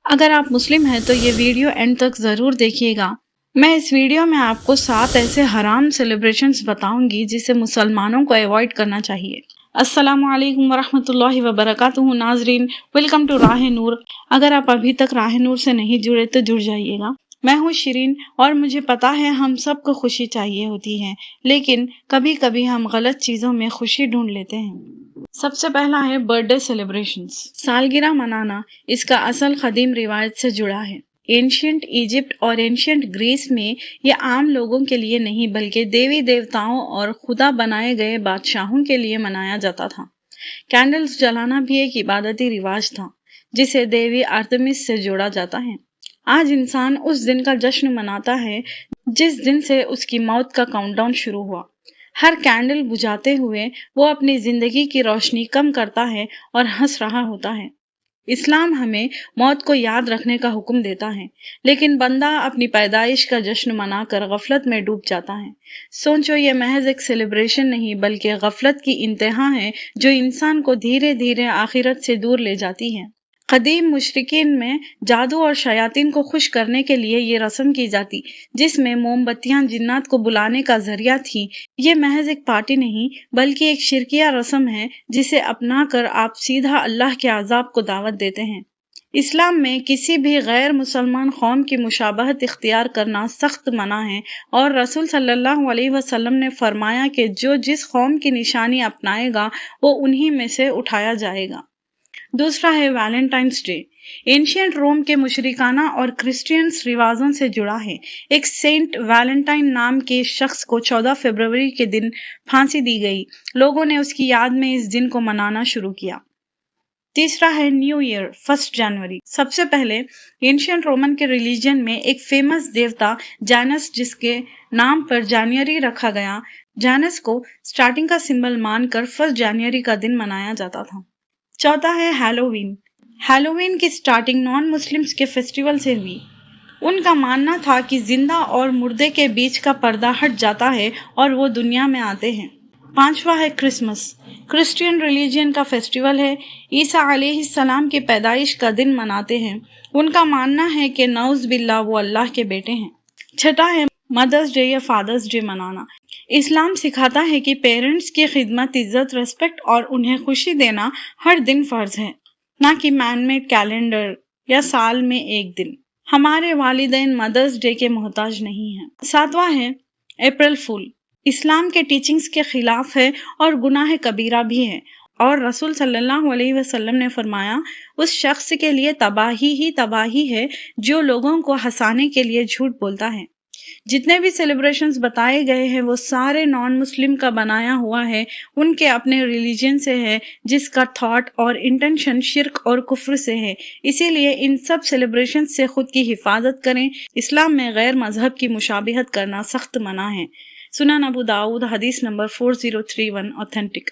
اگر آپ مسلم ہیں تو یہ ویڈیو اینڈ تک ضرور دیکھیے گا۔ میں اس ویڈیو میں آپ کو 7 ایسے حرام سیلیبریشنز بتاؤں گی جسے مسلمانوں کو ایوائڈ کرنا چاہیے۔ السلام علیکم ورحمۃ اللہ وبرکاتہ ناظرین، ویلکم ٹو راہ نور۔ اگر آپ ابھی تک راہ نور سے نہیں جڑے تو جڑ جائیے گا۔ میں ہوں شیرین اور مجھے پتا ہے ہم سب کو خوشی چاہیے ہوتی ہے، لیکن کبھی کبھی ہم غلط چیزوں میں خوشی ڈھونڈ لیتے ہیں۔ سب سے پہلا ہے برتھ ڈے سیلیبریشنز۔ سالگرہ منانا اس کا اصل قدیم روایت سے جڑا ہے۔ اینشینٹ ایجپٹ اور اینشینٹ گریس میں یہ عام لوگوں کے لیے نہیں بلکہ دیوی دیوتاؤں اور خدا بنائے گئے بادشاہوں کے لیے منایا جاتا تھا۔ کینڈلز جلانا بھی ایک عبادتی رواج تھا جسے دیوی آرتمس سے جوڑا جاتا ہے۔ آج انسان اس دن کا جشن مناتا ہے جس دن سے اس کی موت کا کاؤنٹ ڈاؤن شروع ہوا۔ ہر کینڈل بجھاتے ہوئے وہ اپنی زندگی کی روشنی کم کرتا ہے اور ہنس رہا ہوتا ہے۔ اسلام ہمیں موت کو یاد رکھنے کا حکم دیتا ہے، لیکن بندہ اپنی پیدائش کا جشن منا کر غفلت میں ڈوب جاتا ہے۔ سوچو، یہ محض ایک سیلیبریشن نہیں بلکہ غفلت کی انتہا ہے جو انسان کو دھیرے دھیرے آخرت سے دور لے جاتی ہے۔ قدیم مشرکین میں جادو اور شیاطین کو خوش کرنے کے لیے یہ رسم کی جاتی جس میں موم بتیاں جنات کو بلانے کا ذریعہ تھی۔ یہ محض ایک پارٹی نہیں بلکہ ایک شرکیہ رسم ہے جسے اپنا کر آپ سیدھا اللہ کے عذاب کو دعوت دیتے ہیں۔ اسلام میں کسی بھی غیر مسلمان قوم کی مشابہت اختیار کرنا سخت منع ہے، اور رسول صلی اللہ علیہ وسلم نے فرمایا کہ جو جس قوم کی نشانی اپنائے گا وہ انہی میں سے اٹھایا جائے گا۔ دوسرا ہے ویلنٹائنس ڈے۔ اینشینٹ روم کے مشرکانہ اور کرسچینس رواجوں سے جڑا ہے۔ ایک سینٹ ویلنٹائن نام کے شخص کو 14 فروری کے دن پھانسی دی گئی۔ لوگوں نے اس کی یاد میں اس دن کو منانا شروع کیا۔ تیسرا ہے نیو ایئر، 1 جنوری۔ سب سے پہلے اینشینٹ رومن کے ریلیجن میں ایک فیمس دیوتا جانس جس کے نام پر جنوری رکھا گیا، جانس کو سٹارٹنگ کا سمبل مان کر 1 جنوری کا دن منایا جاتا تھا۔ چوتھا ہے ہیلووین۔ ہیلووین کی سٹارٹنگ نان مسلمز کے فیسٹیول سے ہوئی۔ ان کا ماننا تھا کہ زندہ اور مردے کے بیچ کا پردہ ہٹ جاتا ہے اور وہ دنیا میں آتے ہیں۔ پانچواں ہے کرسمس۔ کرسچین ریلیجن کا فیسٹیول ہے۔ عیسیٰ علیہ السلام کی پیدائش کا دن مناتے ہیں۔ ان کا ماننا ہے کہ نعوذ باللہ وہ اللہ کے بیٹے ہیں۔ چھٹا ہے مدرس ڈے یا فادرس ڈے منانا۔ اسلام سکھاتا ہے کہ پیرنٹس کی خدمت، عزت، ریسپیکٹ اور انہیں خوشی دینا ہر دن فرض ہے، نہ کہ مین میڈ کیلنڈر یا سال میں ایک دن۔ ہمارے والدین مدرس ڈے کے محتاج نہیں ہیں۔ ساتواں ہے اپریل فول۔ اسلام کے ٹیچنگز کے خلاف ہے اور گناہ کبیرہ بھی ہے، اور رسول صلی اللہ علیہ وسلم نے فرمایا اس شخص کے لیے تباہی ہی تباہی ہے جو لوگوں کو ہنسانے کے لیے جھوٹ بولتا ہے۔ جتنے بھی سیلیبریشنز بتائے گئے ہیں وہ سارے نان مسلم کا بنایا ہوا ہے، ان کے اپنے ریلیجن سے ہے جس کا تھاٹ اور انٹینشن شرک اور کفر سے ہے۔ اسی لیے ان سب سیلیبریشنز سے خود کی حفاظت کریں۔ اسلام میں غیر مذہب کی مشابہت کرنا سخت منع ہے۔ سنن ابو داؤد، حدیث نمبر 4031، اوتھینٹک۔